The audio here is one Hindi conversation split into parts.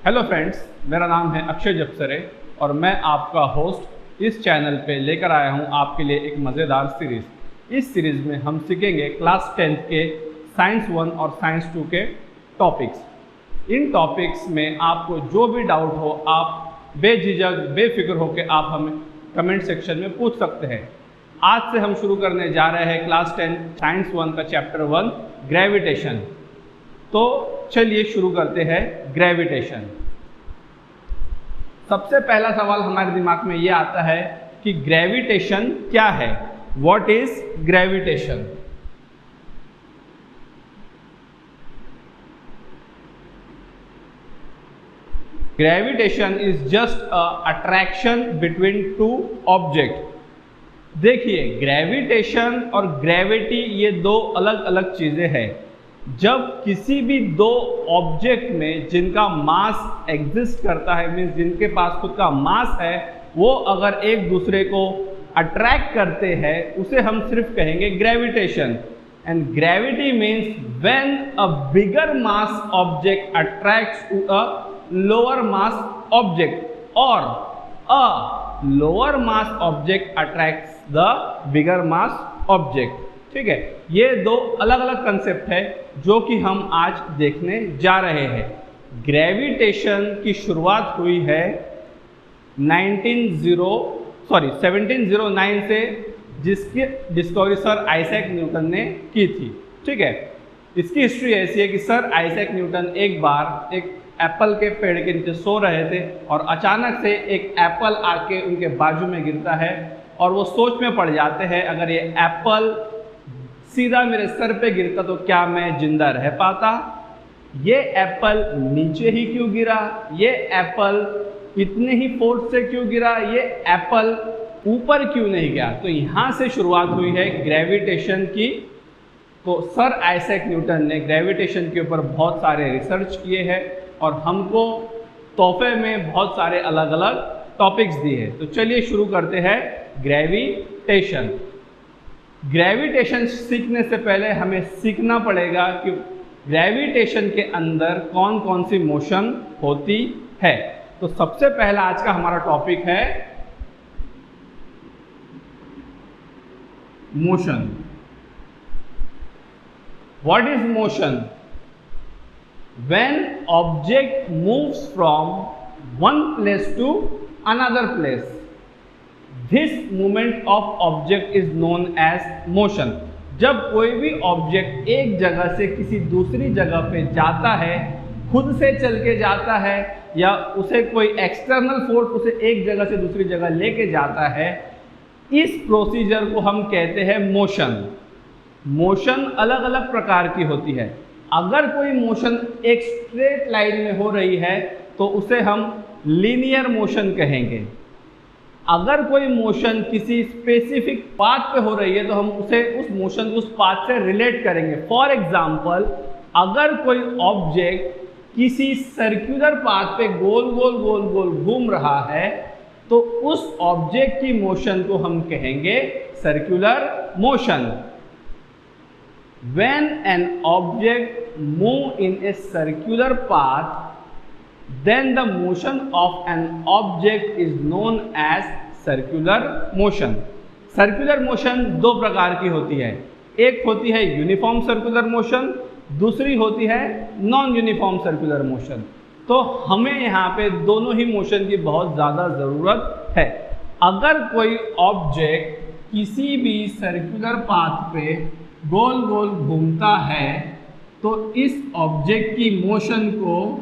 हेलो फ्रेंड्स, मेरा नाम है अक्षय जपसरे और मैं आपका होस्ट इस चैनल पे लेकर आया हूँ आपके लिए एक मज़ेदार सीरीज़। इस सीरीज़ में हम सीखेंगे क्लास 10th के साइंस 1 और साइंस 2 के टॉपिक्स। इन टॉपिक्स में आपको जो भी डाउट हो आप बेझिझक बेफिक्र होकर आप हमें कमेंट सेक्शन में पूछ सकते हैं। आज से हम शुरू करने जा रहे हैं क्लास 10 साइंस 1 का चैप्टर 1 ग्रेविटेशन। तो चलिए शुरू करते हैं ग्रेविटेशन। सबसे पहला सवाल हमारे दिमाग में ये आता है कि ग्रेविटेशन क्या है। What is gravitation? Gravitation is just a attraction between two object. देखिए, ग्रेविटेशन और ग्रेविटी ये दो अलग अलग चीजें हैं। जब किसी भी दो ऑब्जेक्ट में जिनका मास एग्जिस्ट करता है, मीन्स जिनके पास खुद का मास है, वो अगर एक दूसरे को अट्रैक्ट करते हैं उसे हम सिर्फ कहेंगे gravitation. And gravity means when a bigger mass object attracts to a lower mass object और a lower mass object attracts the bigger mass object. ठीक है, ये दो अलग अलग कंसेप्ट है जो कि हम आज देखने जा रहे हैं। ग्रेविटेशन की शुरुआत हुई है 1709 से, जिसकी डिस्कवरी सर आइजैक न्यूटन ने की थी। ठीक है, इसकी हिस्ट्री ऐसी है कि सर आइजैक न्यूटन एक बार एक एप्पल के पेड़ के नीचे सो रहे थे और अचानक से एक एप्पल आके उनके बाजू में गिरता है और वो सोच में पड़ जाते हैं, अगर ये एप्पल सीधा मेरे सर पे गिरता तो क्या मैं जिंदा रह पाता? ये एप्पल नीचे ही क्यों गिरा? ये एप्पल इतने ही फोर्स से क्यों गिरा? ये एप्पल ऊपर क्यों नहीं गया? तो यहाँ से शुरुआत हुई है ग्रेविटेशन की। तो सर आइजैक न्यूटन ने ग्रेविटेशन के ऊपर बहुत सारे रिसर्च किए हैं और हमको तोहफे में बहुत सारे अलग अलग टॉपिक्स दिए हैं। तो चलिए शुरू करते हैं ग्रेविटेशन। ग्रेविटेशन सीखने से पहले हमें सीखना पड़ेगा कि ग्रेविटेशन के अंदर कौन कौन सी मोशन होती है। तो सबसे पहला आज का हमारा टॉपिक है motion. What is motion? When object moves from one place to another place, this movement of object is known as motion. जब कोई भी ऑब्जेक्ट एक जगह से किसी दूसरी जगह पे जाता है, खुद से चल के जाता है या उसे कोई एक्सटर्नल फोर्स उसे एक जगह से दूसरी जगह लेके जाता है, इस प्रोसीजर को हम कहते हैं मोशन। मोशन अलग अलग प्रकार की होती है। अगर कोई मोशन एक स्ट्रेट लाइन में हो रही है तो उसे हम लीनियर मोशन कहेंगे। अगर कोई मोशन किसी स्पेसिफिक पाथ पे हो रही है तो हम उसे उस मोशन को उस पाथ से रिलेट करेंगे। फॉर एग्जाम्पल, अगर कोई ऑब्जेक्ट किसी सर्कुलर पाथ पे गोल गोल गोल गोल घूम रहा है तो उस ऑब्जेक्ट की मोशन को हम कहेंगे circular motion. When an object move in a circular path, then the motion of an object is known as circular motion. Circular motion दो प्रकार की होती है। एक होती है यूनिफॉर्म सर्कुलर मोशन, दूसरी होती है नॉन यूनिफॉर्म सर्कुलर मोशन। तो हमें यहाँ पे दोनों ही मोशन की बहुत ज़्यादा ज़रूरत है। अगर कोई ऑब्जेक्ट किसी भी सर्कुलर पाथ पे गोल गोल घूमता है तो इस ऑब्जेक्ट की मोशन को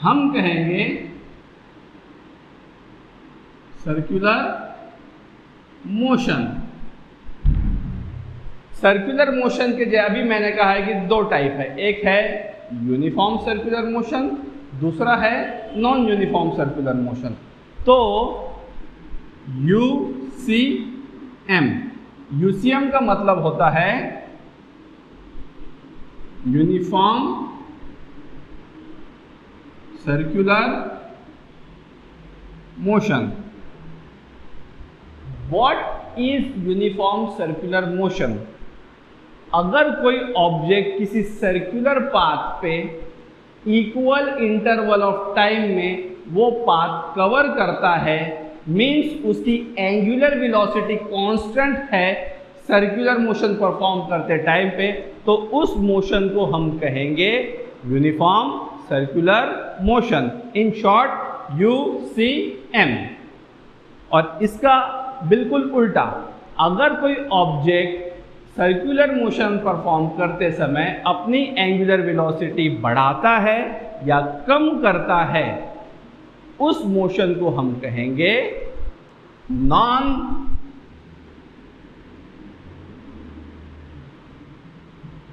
हम कहेंगे सर्कुलर मोशन। सर्कुलर मोशन के जो अभी मैंने कहा है कि दो टाइप है, एक है यूनिफॉर्म सर्कुलर मोशन, दूसरा है नॉन यूनिफॉर्म सर्कुलर मोशन। तो यूसीएम, यूसीएम का मतलब होता है uniform circular motion. What is uniform circular motion? अगर कोई ऑब्जेक्ट किसी सर्कुलर पाथ पे इक्वल इंटरवल ऑफ टाइम में वो पाथ कवर करता है, मीन्स उसकी एंगुलर वेलोसिटी कांस्टेंट है सर्कुलर मोशन परफॉर्म करते टाइम पे, तो उस मोशन को हम कहेंगे uniform circular motion, in short UCM। और इसका बिल्कुल उल्टा, अगर कोई ऑब्जेक्ट सर्कुलर मोशन परफॉर्म करते समय अपनी एंगुलर वेलोसिटी बढ़ाता है या कम करता है, उस मोशन को हम कहेंगे नॉन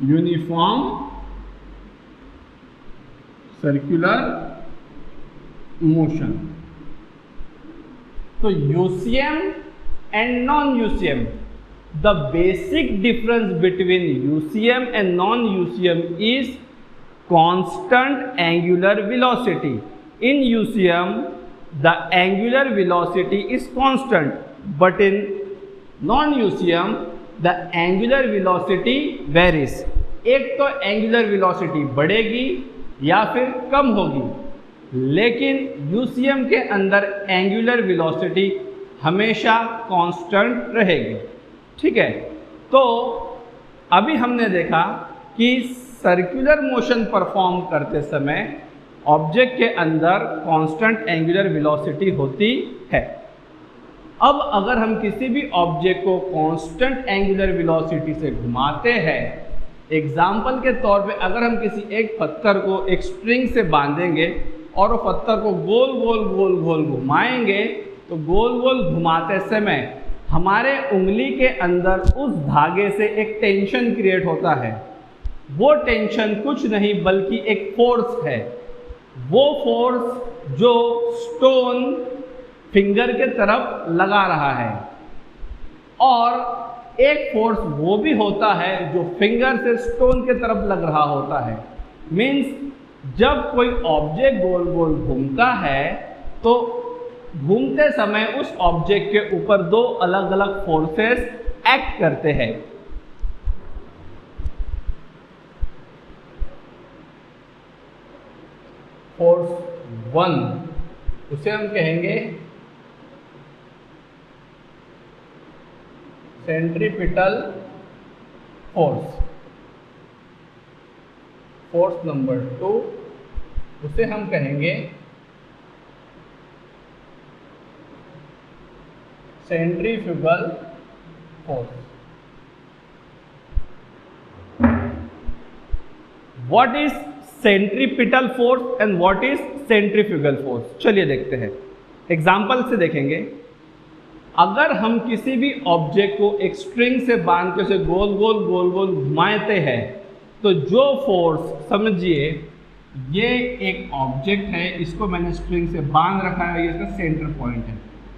यूनिफॉर्म सर्कुलर मोशन। तो UCM and non-UCM, the basic difference between UCM and non-UCM is constant angular velocity. In UCM, the angular velocity is constant, but in non-UCM, the angular velocity varies. एक तो एंगुलर वेलोसिटी बढ़ेगी या फिर कम होगी, लेकिन UCM के अंदर एंगुलर वेलोसिटी हमेशा कांस्टेंट रहेगी। ठीक है, तो अभी हमने देखा कि सर्कुलर मोशन परफॉर्म करते समय ऑब्जेक्ट के अंदर कांस्टेंट एंगुलर वेलोसिटी होती है। अब अगर हम किसी भी ऑब्जेक्ट को कांस्टेंट एंगुलर वेलोसिटी से घुमाते हैं, एग्जाम्पल के तौर पे अगर हम किसी एक पत्थर को एक स्ट्रिंग से बांधेंगे और वो पत्थर को गोल गोल गोल गोल घुमाएंगे, तो गोल गोल घुमाते समय हमारे उंगली के अंदर उस धागे से एक टेंशन क्रिएट होता है। वो टेंशन कुछ नहीं बल्कि एक फोर्स है। वो फोर्स जो स्टोन फिंगर के तरफ लगा रहा है, और एक फोर्स वो भी होता है जो फिंगर से स्टोन के तरफ लग रहा होता है। मीन्स जब कोई ऑब्जेक्ट गोल गोल घूमता है तो घूमते समय उस ऑब्जेक्ट के ऊपर दो अलग अलग फोर्सेस एक्ट करते हैं। फोर्स 1 उसे हम कहेंगे सेंट्रीपिटल फोर्स। फोर्स नंबर 2 उसे हम कहेंगे centrifugal force. What is centripetal force and what is centrifugal force? चलिए देखते हैं, एग्जाम्पल से देखेंगे। अगर हम किसी भी ऑब्जेक्ट को एक स्ट्रिंग से बांध के उसे गोल गोल गोल गोल घुमाते हैं, तो जो फोर्स, समझिए ये एक ऑब्जेक्ट है, इसको मैंने स्ट्रिंग से बांध रखा है, ये इसका सेंटर पॉइंट है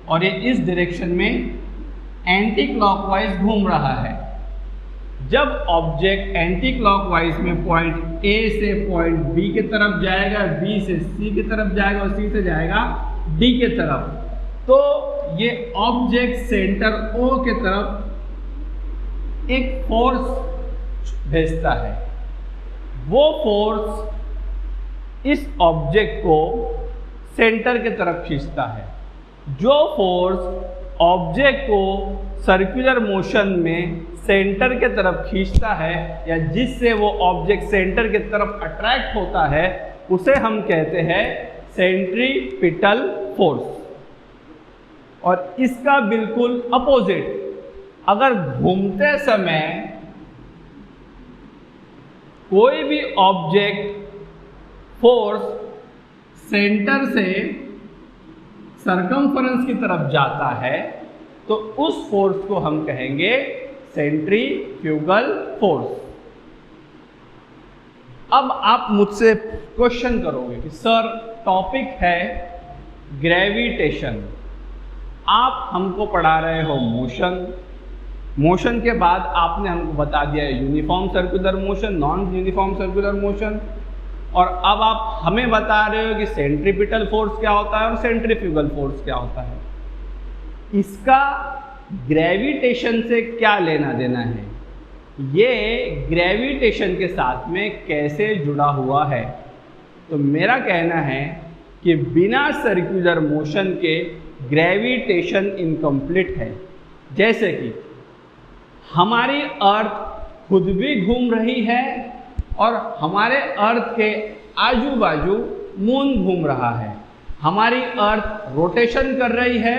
और ये इस डायरेक्शन में एंटी क्लॉकवाइज घूम रहा है। जब ऑब्जेक्ट एंटी क्लॉकवाइज में पॉइंट ए से पॉइंट बी की तरफ जाएगा, बी से सी की तरफ जाएगा और सी से जाएगा डी के तरफ, तो ये ऑब्जेक्ट सेंटर ओ के तरफ एक फोर्स भेजता है। वो फोर्स इस ऑब्जेक्ट को सेंटर के तरफ खींचता है। जो फोर्स ऑब्जेक्ट को सर्कुलर मोशन में सेंटर के तरफ खींचता है या जिससे वो ऑब्जेक्ट सेंटर के तरफ अट्रैक्ट होता है, उसे हम कहते हैं सेंट्रीपिटल फोर्स। और इसका बिल्कुल अपोजिट, अगर घूमते समय कोई भी ऑब्जेक्ट फोर्स सेंटर से सरकमफरेंस की तरफ जाता है, तो उस फोर्स को हम कहेंगे सेंट्रीफ्यूगल फोर्स। अब आप मुझसे क्वेश्चन करोगे कि सर टॉपिक है ग्रेविटेशन, आप हमको पढ़ा रहे हो मोशन, मोशन के बाद आपने हमको बता दिया है uniform circular motion, non uniform circular motion, और अब आप हमें बता रहे हो कि सेंट्रीपिटल फोर्स क्या होता है और सेंट्रीफ्यूगल फोर्स क्या होता है। इसका ग्रेविटेशन से क्या लेना देना है, ये ग्रेविटेशन के साथ में कैसे जुड़ा हुआ है। तो मेरा कहना है कि बिना सर्कुलर मोशन के ग्रेविटेशन इनकम्प्लीट है। जैसे कि हमारी अर्थ खुद भी घूम रही है और हमारे अर्थ के आजू बाजू मून घूम रहा है। हमारी अर्थ रोटेशन कर रही है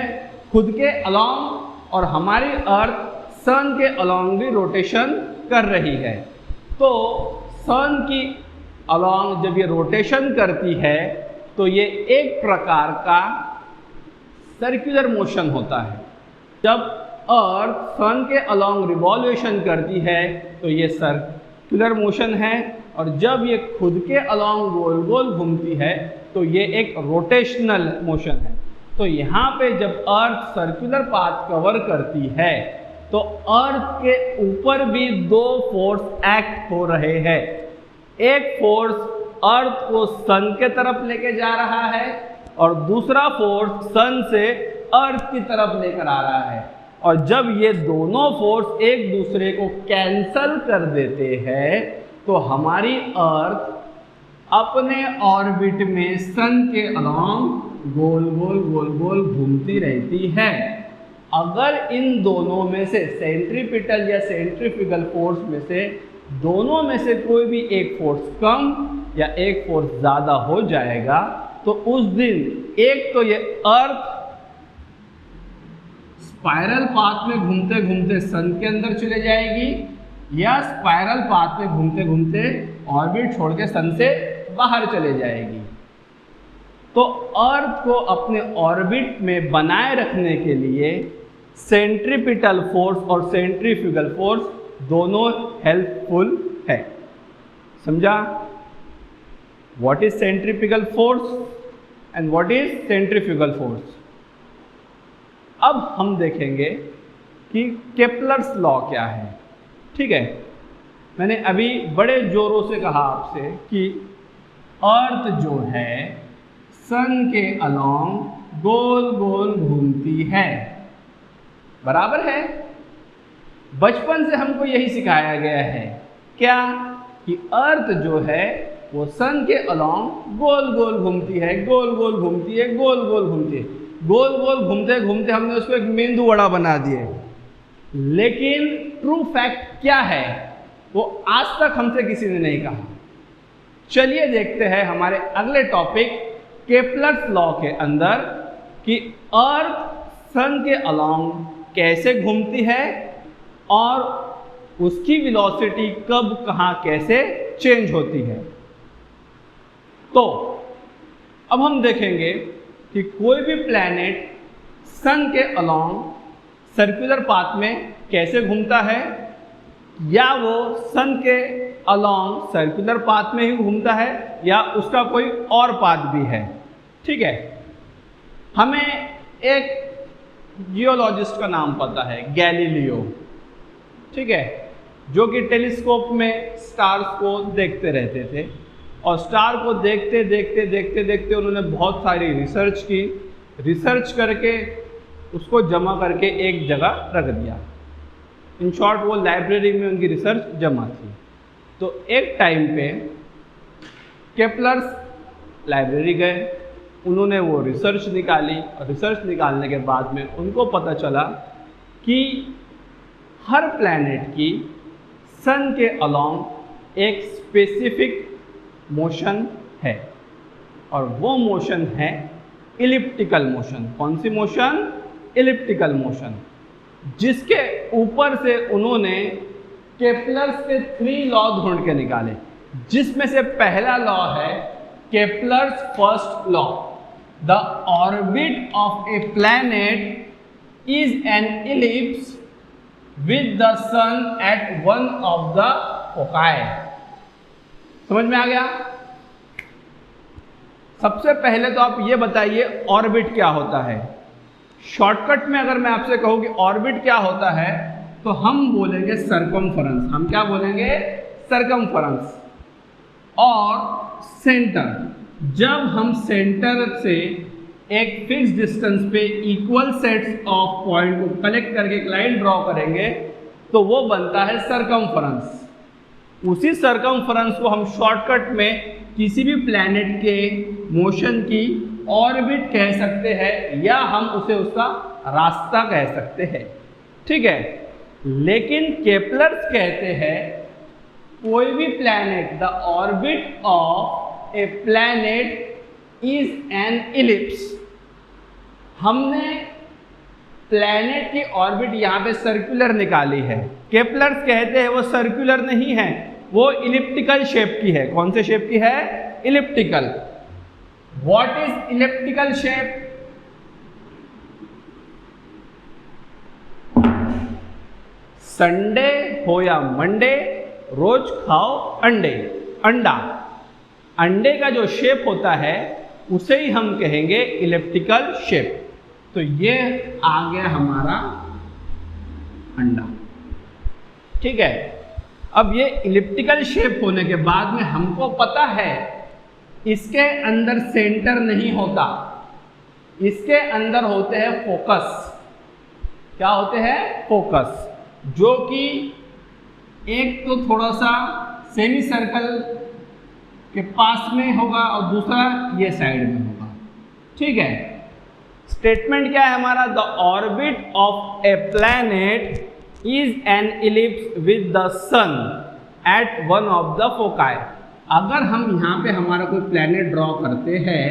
खुद के अलोंग और हमारी अर्थ सन के अलोंग भी रोटेशन कर रही है। तो सन की अलोंग जब ये रोटेशन करती है तो ये एक प्रकार का सर्कुलर मोशन होता है। जब अर्थ सन के अलोंग रिवॉल्यूशन करती है तो ये सर्कुलर मोशन है, और जब ये खुद के अलोंग गोल गोल घूमती है तो ये एक रोटेशनल मोशन है। तो यहाँ पे जब अर्थ सर्कुलर पाथ कवर करती है तो अर्थ के ऊपर भी दो फोर्स एक्ट हो रहे हैं। एक फोर्स अर्थ को सन के तरफ लेके जा रहा है और दूसरा फोर्स सन से अर्थ की तरफ लेकर आ रहा है। और जब ये दोनों फोर्स एक दूसरे को कैंसल कर देते हैं तो हमारी अर्थ अपने ऑर्बिट में सन के अलोंग गोल गोल गोल गोल घूमती रहती है। अगर इन दोनों में से सेंट्रीपिटल या सेंट्रीफ्यूगल फोर्स में से दोनों में से कोई भी एक फोर्स कम या एक फोर्स ज़्यादा हो जाएगा तो उस दिन एक तो ये अर्थ स्पाइरल पाथ में घूमते घूमते सन के अंदर चले जाएगी या स्पाइरल पाथ में घूमते घूमते ऑर्बिट छोड़ के सन से बाहर चले जाएगी। तो अर्थ को अपने ऑर्बिट में बनाए रखने के लिए सेंट्रीपिटल फोर्स और सेंट्रीफ्यूगल फोर्स दोनों हेल्पफुल है। समझा? What is centrifugal force and what is centrifugal force. अब हम देखेंगे कि केपलर्स लॉ क्या है। ठीक है, मैंने अभी बड़े जोरों से कहा आपसे कि अर्थ जो है सन के अलोंग गोल गोल घूमती है, बराबर है। बचपन से हमको यही सिखाया गया है क्या, कि अर्थ जो है वो सन के अलोंग गोल गोल घूमती है, गोल गोल घूमती है, गोल गोल घूमती है। गोल गोल घूमते घूमते हमने उसको एक मेंदू वड़ा बना दिए। लेकिन ट्रू फैक्ट क्या है वो आज तक हमसे किसी ने नहीं कहा। चलिए देखते हैं हमारे अगले टॉपिक केपलर्स लॉ के अंदर कि अर्थ सन के अलोंग कैसे घूमती है और उसकी वेलोसिटी कब कहाँ कैसे चेंज होती है। तो अब हम देखेंगे कि कोई भी प्लैनेट सन के अलोंग सर्कुलर पाथ में कैसे घूमता है, या वो सन के अलोंग सर्कुलर पाथ में ही घूमता है या उसका कोई और पाथ भी है। ठीक है, हमें एक जियोलॉजिस्ट का नाम पता है, गैलीलियो। ठीक है, जो कि टेलीस्कोप में स्टार्स को देखते रहते थे और स्टार को देखते देखते देखते देखते उन्होंने बहुत सारी रिसर्च की, रिसर्च करके उसको जमा करके एक जगह रख दिया। इन शॉर्ट वो लाइब्रेरी में उनकी रिसर्च जमा थी। तो एक टाइम पे केपलर्स लाइब्रेरी गए, उन्होंने वो रिसर्च निकाली और रिसर्च निकालने के बाद में उनको पता चला कि हर प्लैनेट की सन के अलोंग एक स्पेसिफिक मोशन है और वो मोशन है इलिप्टिकल मोशन। कौन सी मोशन? इलिप्टिकल मोशन, जिसके ऊपर से उन्होंने केपलर्स के 3 लॉ ढूंढ के निकाले, जिसमें से पहला लॉ है Kepler's first law. The orbit of a planet is an ellipse with the sun at one of the foci. समझ में आ गया? सबसे पहले तो आप ये बताइए ऑर्बिट क्या होता है। शॉर्टकट में अगर मैं आपसे कहूं कि ऑर्बिट क्या होता है तो हम बोलेंगे सरकमफरेंस। हम क्या बोलेंगे? सरकमफरेंस। और सेंटर, जब हम सेंटर से एक फिक्स डिस्टेंस पे इक्वल सेट्स ऑफ पॉइंट को कलेक्ट करके एक लाइन ड्रॉ करेंगे तो वो बनता है सरकमफरेंस। उसी सरकमफरेंस को हम शॉर्टकट में किसी भी प्लैनेट के मोशन की ऑर्बिट कह सकते हैं या हम उसे उसका रास्ता कह सकते हैं। ठीक है, लेकिन केपलर्स कहते हैं कोई भी planet, the orbit of a planet is an ellipse. हमने प्लैनेट की ऑर्बिट यहाँ पे सर्कुलर निकाली है, केपलर्स कहते हैं वो सर्कुलर नहीं है, वो इलिप्टिकल शेप की है। कौन से शेप की है? Elliptical. What is elliptical shape? Sunday हो या मंडे, रोज खाओ अंडे। अंडा, अंडे का जो शेप होता है उसे ही हम कहेंगे इलिप्टिकल शेप। तो ये आ गया हमारा अंडा। ठीक है, अब ये इलिप्टिकल शेप होने के बाद में हमको पता है इसके अंदर सेंटर नहीं होता, इसके अंदर होते हैं फोकस। क्या होते हैं? फोकस, जो कि एक तो थोड़ा सा सेमी सर्कल के पास में होगा और दूसरा ये साइड में होगा। ठीक है, स्टेटमेंट क्या है हमारा? The orbit of a planet is an ellipse with the sun at one of the foci. अगर हम यहाँ पे हमारा कोई प्लैनेट ड्रॉ करते हैं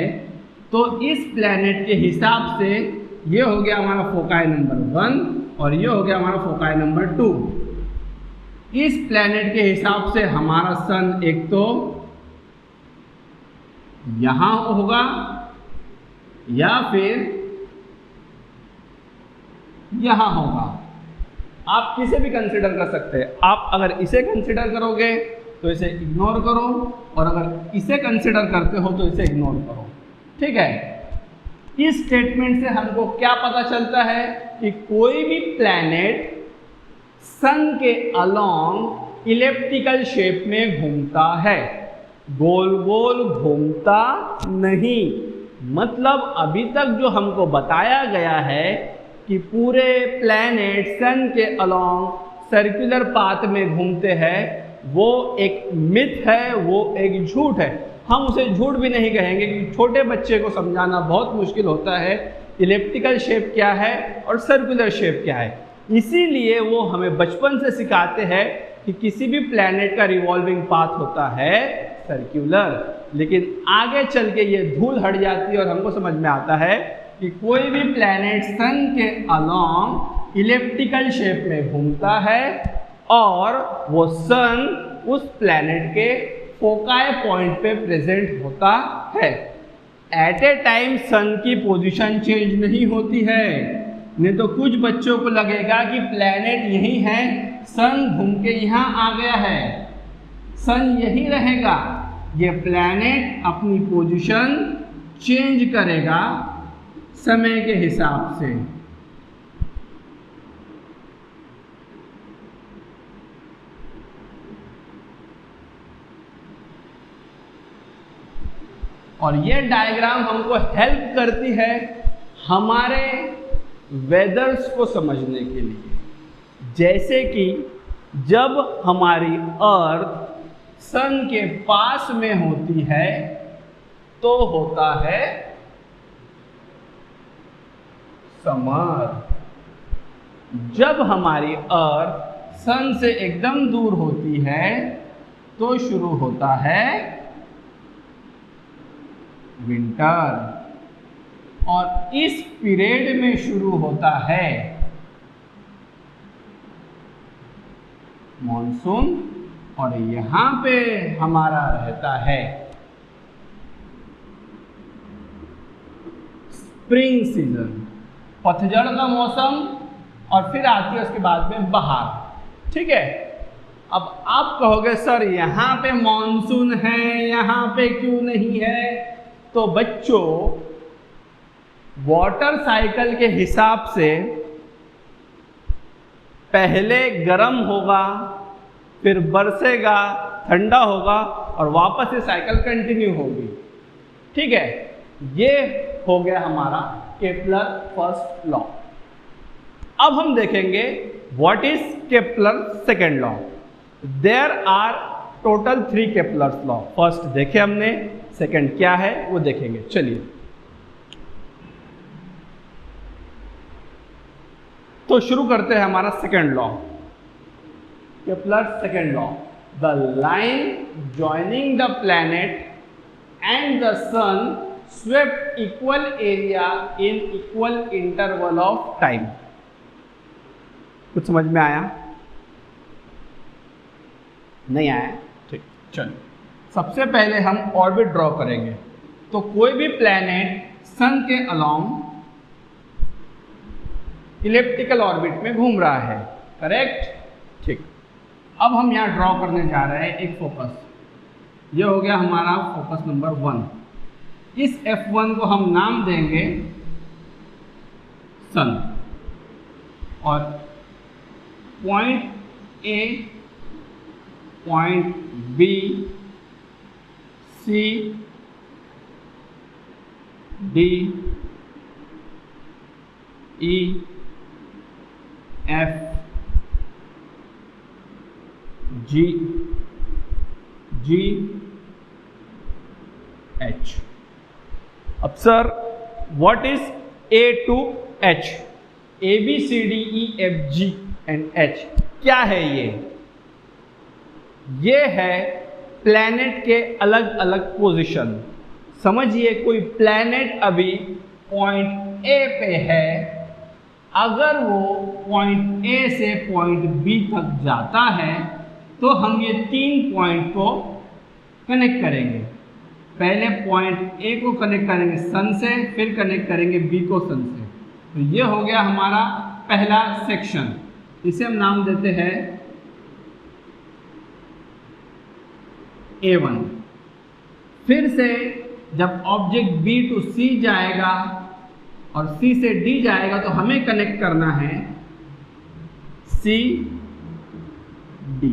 तो इस प्लैनेट के हिसाब से ये हो गया हमारा फोकाई नंबर 1 और ये हो गया हमारा फोकाई नंबर 2। इस प्लैनेट के हिसाब से हमारा सन एक तो यहाँ होगा या फिर यहाँ होगा। आप किसे भी कंसिडर कर सकते हैं। आप अगर इसे कंसिडर करोगे तो इसे इग्नोर करो, और अगर इसे कंसिडर करते हो तो इसे इग्नोर करो। ठीक है, इस स्टेटमेंट से हमको क्या पता चलता है कि कोई भी प्लैनेट सन के अलोंग इलिप्टिकल शेप में घूमता है, गोल गोल घूमता नहीं। मतलब अभी तक जो हमको बताया गया है कि पूरे प्लैनेट सन के अलोंग सर्कुलर पाथ में घूमते हैं, वो एक मिथ है, वो एक झूठ है। हम उसे झूठ भी नहीं कहेंगे क्योंकि छोटे बच्चे को समझाना बहुत मुश्किल होता है इलिप्टिकल शेप क्या है और सर्कुलर शेप क्या है। इसीलिए वो हमें बचपन से सिखाते हैं कि किसी भी प्लैनेट का रिवॉल्विंग पाथ होता है सर्कुलर, लेकिन आगे चल के ये धूल हट जाती है और हमको समझ में आता है कि कोई भी प्लैनेट सन के अलोंग इलिप्टिकल शेप में घूमता है और वो सन उस प्लैनेट के फोकाई पॉइंट पे प्रेजेंट होता है। एट ए टाइम सन की पोजीशन चेंज नहीं होती है, नहीं तो कुछ बच्चों को लगेगा कि प्लैनेट यही है, सन घूम के यहाँ आ गया है, सन यही रहेगा। ये प्लैनेट अपनी पोजीशन चेंज करेगा समय के हिसाब से। और ये डायग्राम हमको हेल्प करती है हमारे वेदर्स को समझने के लिए। जैसे कि जब हमारी अर्थ सन के पास में होती है तो होता है समर। जब हमारी अर्थ सन से एकदम दूर होती है तो शुरू होता है विंटर, और इस पीरियड में शुरू होता है मॉनसून, और यहाँ पे हमारा रहता है स्प्रिंग सीजन, पतझड़ का मौसम, और फिर आती है उसके बाद में बहार। ठीक है, अब आप कहोगे सर यहाँ पे मॉनसून है, यहाँ पे क्यों नहीं है? तो बच्चों, वाटर साइकिल के हिसाब से पहले गर्म होगा, फिर बरसेगा, ठंडा होगा, और वापस ये साइकिल कंटिन्यू होगी। ठीक है, ये हो गया हमारा केपलर फर्स्ट लॉ। अब हम देखेंगे what is Kepler second law. There are total 3 Kepler's law. First देखे हमने, सेकेंड क्या है वो देखेंगे। चलिए, तो शुरू करते हैं हमारा second law, Kepler second law. The line joining the planet and the sun swept equal area in equal interval of time. कुछ समझ में आया? नहीं आया? ठीक, चलिए सबसे पहले हम ऑर्बिट ड्रॉ करेंगे। तो कोई भी प्लैनेट सन के अलोंग इलिप्टिकल ऑर्बिट में घूम रहा है, करेक्ट? ठीक, अब हम यहाँ ड्रॉ करने जा रहे हैं एक फोकस। ये हो गया हमारा फोकस नंबर 1। इस F1 को हम नाम देंगे सन, और point A, point B, C, D, E, F, G, H। अब sir what is A to H? A B C D E F G and H क्या है ये है प्लैनेट के अलग अलग पोजीशन। समझिए कोई प्लैनेट अभी पॉइंट A पे है, अगर वो पॉइंट A से पॉइंट B तक जाता है तो हम ये 3 पॉइंट को कनेक्ट करेंगे। पहले पॉइंट A को कनेक्ट करेंगे सन से, फिर कनेक्ट करेंगे B को सन से। तो ये हो गया हमारा पहला सेक्शन, इसे हम नाम देते हैं A1। फिर से जब ऑब्जेक्ट B टू C जाएगा और C से D जाएगा तो हमें कनेक्ट करना है C D।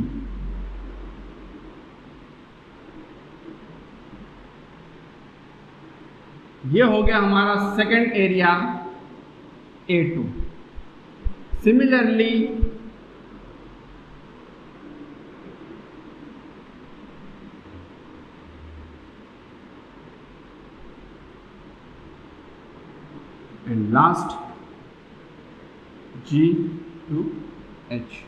ये हो गया हमारा second area A2। Similarly and last G to H।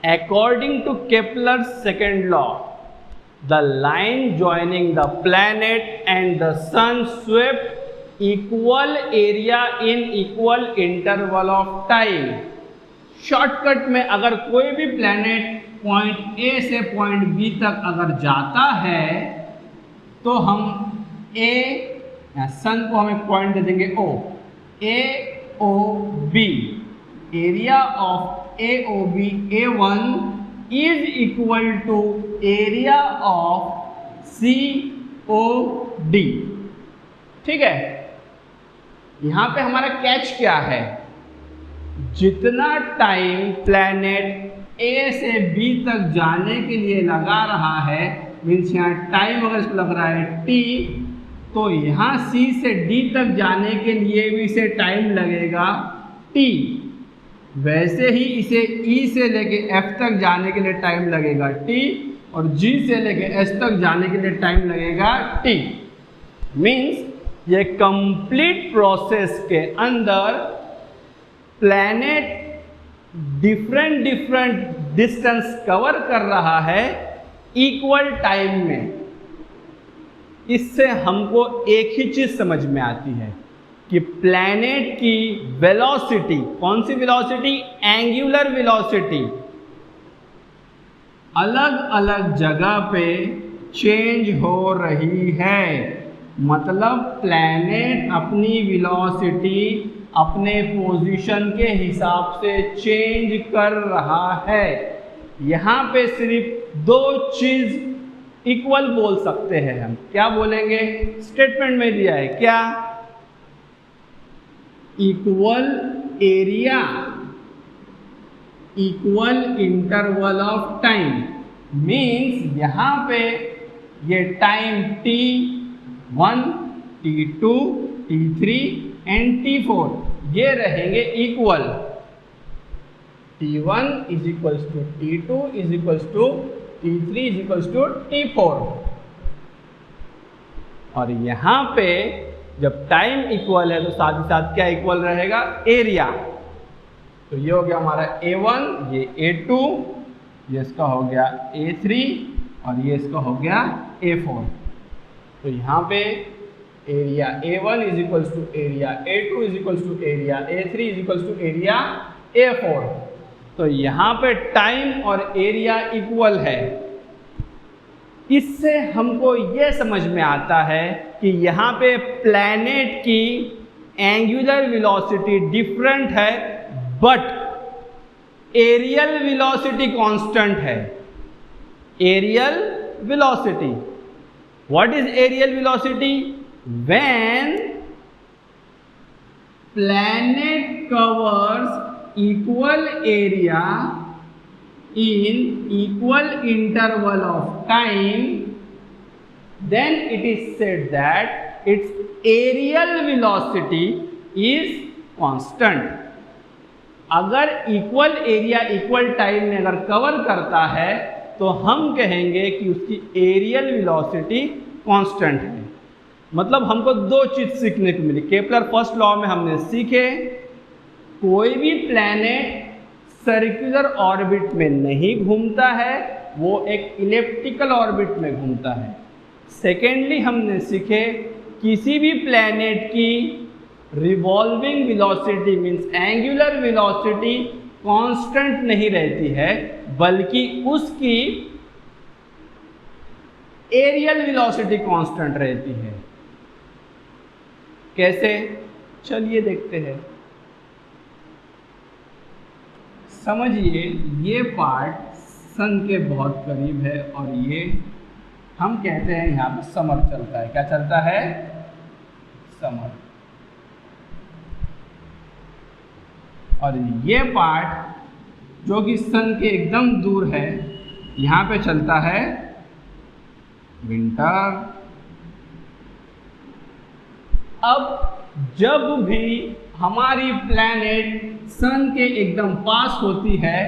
According to Kepler's second law, the line joining the planet and the sun swept equal area in equal interval of time। Shortcut में अगर कोई भी प्लैनेट पॉइंट A से पॉइंट B तक अगर जाता है तो हम A या सन को हमें पॉइंट दे देंगे O, AOB, area of AOB A1 is equal to area of COD। ठीक है, यहां पे हमारा कैच क्या है? जितना टाइम प्लैनेट A से B तक जाने के लिए लगा रहा है, मीन्स यहाँ टाइम अगर इसको लग रहा है T, तो यहाँ C से D तक जाने के लिए भी इसे टाइम लगेगा T। वैसे ही इसे E से लेके F तक जाने के लिए टाइम लगेगा T, और G से लेके S तक जाने के लिए टाइम लगेगा T। मीन्स ये कंप्लीट प्रोसेस के अंदर प्लैनेट डिफरेंट डिस्टेंस कवर कर रहा है इक्वल टाइम में। इससे हमको एक ही चीज समझ में आती है कि प्लैनेट की वेलोसिटी, कौन सी वेलोसिटी? एंगुलर वेलोसिटी, अलग अलग जगह पे चेंज हो रही है। मतलब प्लैनेट अपनी वेलोसिटी अपने पोजीशन के हिसाब से चेंज कर रहा है। यहाँ पे सिर्फ 2 चीज इक्वल बोल सकते हैं हम। क्या बोलेंगे? स्टेटमेंट में दिया है क्या? Equal area equal interval of time, means यहाँ पे ये time T1, T2, T3 and T4 ये रहेंगे इक्वल। T1 is equals to T2 is equals to T3 is equals to T4। और यहाँ पे जब टाइम इक्वल है तो साथ ही साथ क्या इक्वल रहेगा, एरिया। तो ये हो गया हमारा A1, ये A2, ये इसका हो गया A3 और ये इसका हो गया A4। तो यहाँ पे area A1 is equals to area A2 is equals to area A3 is equals to area A4। तो यहाँ पे टाइम और एरिया इक्वल है। इससे हमको ये समझ में आता है कि यहाँ पे प्लैनेट की एंगुलर वेलोसिटी डिफरेंट है बट एरियल वेलोसिटी कांस्टेंट है। Areal velocity, what is areal velocity? When planet covers equal area in equal interval of time, then it is said that its aerial velocity is constant। अगर इक्वल एरिया इक्वल टाइम में अगर कवर करता है तो हम कहेंगे कि उसकी एरियल वेलोसिटी कांस्टेंट है। मतलब हमको दो चीज सीखने को मिली। केपलर फर्स्ट लॉ में हमने सीखे कोई भी प्लैनेट सर्कुलर ऑर्बिट में नहीं घूमता है, वो एक इलिप्टिकल ऑर्बिट में घूमता है। सेकेंडली हमने सीखे किसी भी प्लैनेट की revolving velocity means angular velocity constant नहीं रहती है बल्कि उसकी एरियल वेलोसिटी कांस्टेंट रहती है। कैसे? चलिए देखते हैं। समझिए ये पार्ट सन के बहुत करीब है और ये हम कहते हैं यहाँ पे समर चलता है। क्या चलता है? समर। और ये पार्ट जो कि सन के एकदम दूर है यहाँ पे चलता है विंटर। अब जब भी हमारी प्लैनेट सन के एकदम पास होती है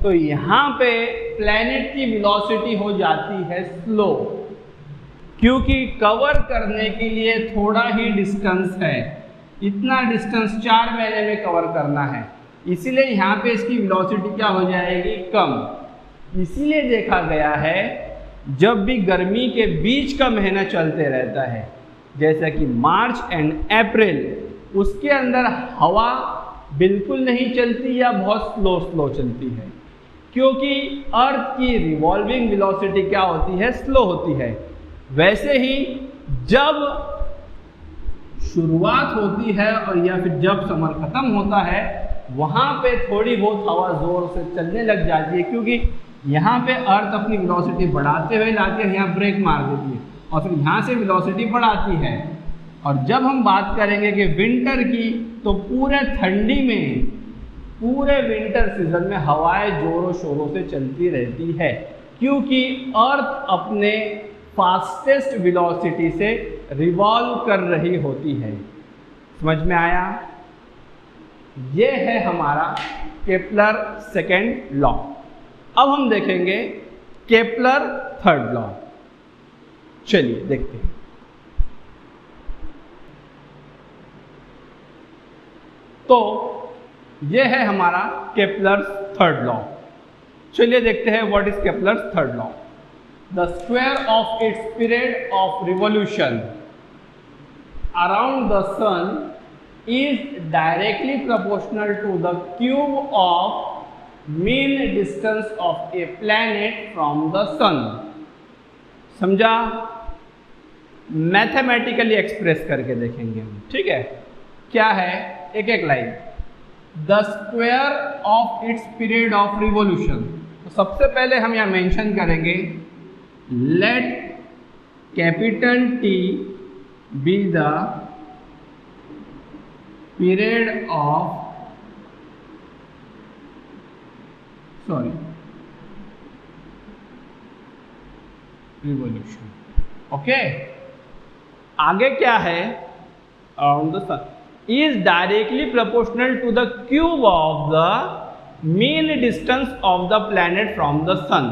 तो यहाँ पे प्लैनेट की वेलोसिटी हो जाती है स्लो, क्योंकि कवर करने के लिए थोड़ा ही डिस्टेंस है। इतना डिस्टेंस 4 महीने में कवर करना है, इसीलिए यहाँ पे इसकी वेलोसिटी क्या हो जाएगी? कम। इसीलिए देखा गया है जब भी गर्मी के बीच का महीना चलते रहता है जैसा कि मार्च एंड अप्रैल, उसके अंदर हवा बिल्कुल नहीं चलती या बहुत स्लो चलती है, क्योंकि अर्थ की रिवॉल्विंग वेलोसिटी क्या होती है? स्लो होती है। वैसे ही जब शुरुआत होती है और या फिर जब समर खत्म होता है वहाँ पे थोड़ी बहुत हवा जोर से चलने लग जाती है, क्योंकि यहाँ पे अर्थ अपनी वेलोसिटी बढ़ाते हुए लाती है, यहाँ ब्रेक मार देती है और फिर यहाँ से वेलोसिटी बढ़ाती है। और जब हम बात करेंगे कि विंटर की, तो पूरे ठंडी में पूरे विंटर सीजन में हवाएं जोरों शोरों से चलती रहती है, क्योंकि अर्थ अपने फास्टेस्ट वेलोसिटी से रिवॉल्व कर रही होती है। समझ में आया? ये है हमारा केपलर सेकेंड लॉ। अब हम देखेंगे केपलर थर्ड लॉ। चलिए देखते हैं। तो यह है हमारा केपलर थर्ड लॉ। चलिए देखते हैं what is Kepler third law. The square of its period of revolution around the sun is directly proportional to the cube of mean distance of a planet from the sun. समझा? मैथमेटिकली एक्सप्रेस करके देखेंगे हम, ठीक है? क्या है? एक एक line. The square of its period of revolution. तो सबसे पहले हम यहाँ मेंशन करेंगे let capital T be the period of sorry revolution. Okay, आगे क्या है, around the sun is directly proportional to the cube of the mean distance of the planet from the sun.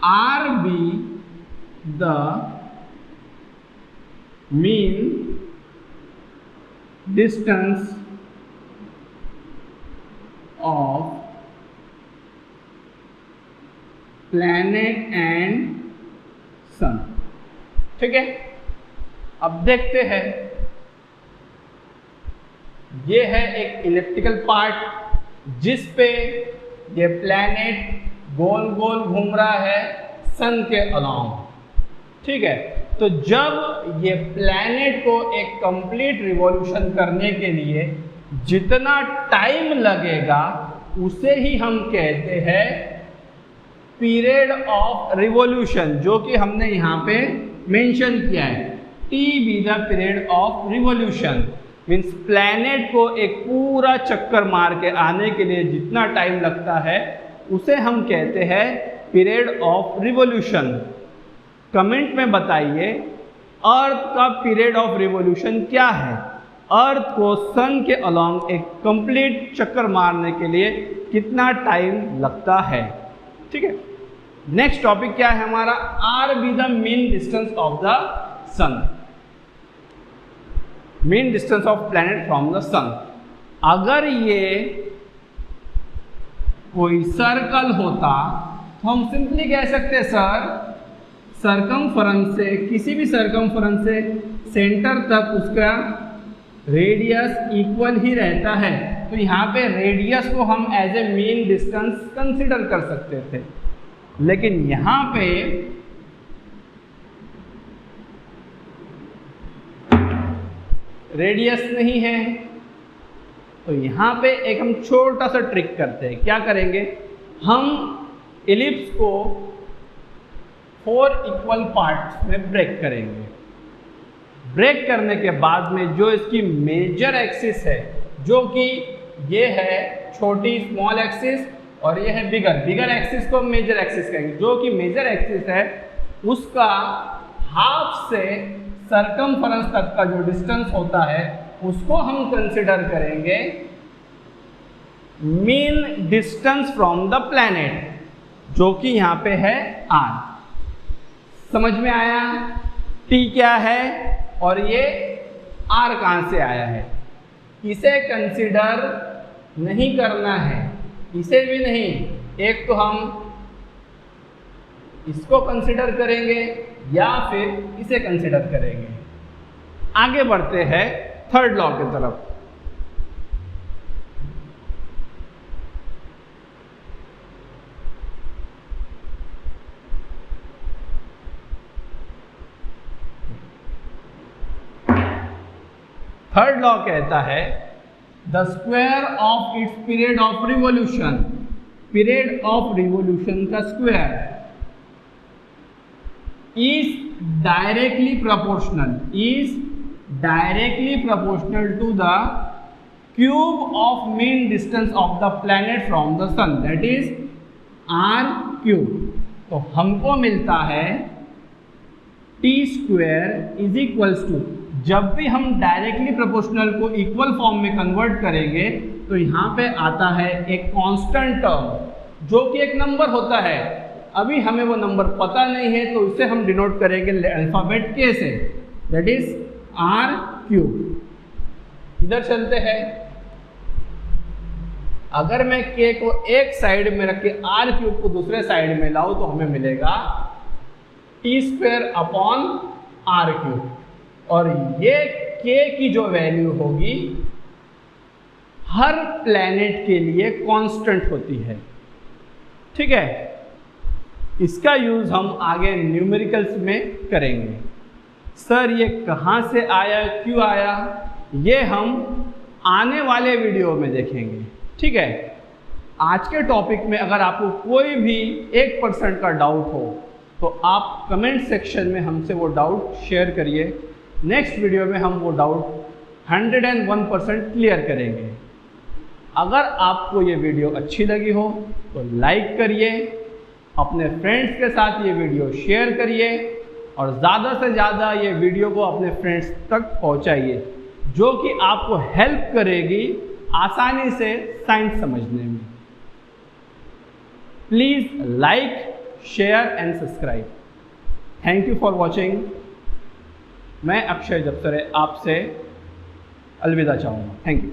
R be the mean distance of planet and sun। ठीक है, अब देखते हैं, ये है एक इलिप्टिकल पार्ट जिस पे ये प्लैनेट गोल गोल घूम रहा है सन के अलोंग। ठीक है, तो जब ये प्लैनेट को एक कंप्लीट रिवॉल्यूशन करने के लिए जितना टाइम लगेगा उसे ही हम कहते हैं पीरियड ऑफ रिवॉल्यूशन, जो कि हमने यहाँ पे मेंशन किया है। T be the period of revolution means planet को एक पूरा चक्कर मार के आने के लिए जितना टाइम लगता है उसे हम कहते हैं पीरियड ऑफ रिवॉल्यूशन। कमेंट में बताइए अर्थ का पीरियड ऑफ रिवॉल्यूशन क्या है। अर्थ को सन के अलोंग एक कंप्लीट चक्कर मारने के लिए कितना टाइम लगता है। ठीक है, नेक्स्ट टॉपिक क्या है हमारा, R be the mean distance of the sun, mean distance of planet from the sun. अगर ये कोई सर्कल होता तो हम सिंपली कह सकते सर सरकमफेरेंस से, किसी भी सरकमफेरेंस से सेंटर तक उसका रेडियस इक्वल ही रहता है, तो यहाँ पे रेडियस को हम as a mean distance consider कर सकते थे। लेकिन यहाँ पे रेडियस नहीं है, तो यहाँ पे एक हम छोटा सा ट्रिक करते हैं। क्या करेंगे, हम इलिप्स को 4 इक्वल पार्ट्स में ब्रेक करेंगे। ब्रेक करने के बाद में जो इसकी मेजर एक्सिस है, जो कि ये है छोटी स्मॉल एक्सिस और ये है बिगर एक्सिस को मेजर एक्सिस कहेंगे। जो कि मेजर एक्सिस है उसका हाफ से सरकमफेरेंस तक का जो डिस्टेंस होता है उसको हम कंसिडर करेंगे mean distance from the planet, जो कि यहाँ पे है r। समझ में आया t क्या है और ये r कहाँ से आया है। इसे कंसिडर नहीं करना है, इसे भी नहीं, एक तो हम इसको कंसिडर करेंगे या फिर इसे कंसिडर करेंगे। आगे बढ़ते हैं थर्ड लॉ की तरफ। थर्ड लॉ कहता है the square of its period of revolution, period of revolution का square is directly proportional to the cube of mean distance of the planet from the sun, that is r cube। तो हमको मिलता है t square is equals to, जब भी हम डायरेक्टली प्रोपोर्शनल को इक्वल फॉर्म में कन्वर्ट करेंगे तो यहाँ पे आता है एक कांस्टेंट टर्म जो कि एक नंबर होता है। अभी हमें वो नंबर पता नहीं है तो इसे हम डिनोट करेंगे अल्फाबेट के से, दैट इज r क्यूब। इधर चलते हैं, अगर मैं k को एक साइड में रख के r क्यूब को दूसरे साइड में लाऊं तो हमें मिलेगा t square upon r cube, और ये k की जो वैल्यू होगी हर प्लैनेट के लिए कांस्टेंट होती है। ठीक है, इसका यूज हम आगे न्यूमेरिकल्स में करेंगे। सर ये कहाँ से आया, क्यों आया, ये हम आने वाले वीडियो में देखेंगे। ठीक है, आज के टॉपिक में अगर आपको कोई भी 1% का डाउट हो तो आप कमेंट सेक्शन में हमसे वो डाउट शेयर करिए। नेक्स्ट वीडियो में हम वो डाउट 101% क्लियर करेंगे। अगर आपको ये वीडियो अच्छी लगी हो तो लाइक करिए, अपने फ्रेंड्स के साथ ये वीडियो शेयर करिए और ज़्यादा से ज़्यादा ये वीडियो को अपने फ्रेंड्स तक पहुंचाइए, जो कि आपको हेल्प करेगी आसानी से साइंस समझने में। Please like, share and subscribe. Thank you for watching. मैं अक्षय जपसरे आपसे अलविदा चाहूँगा। Thank you.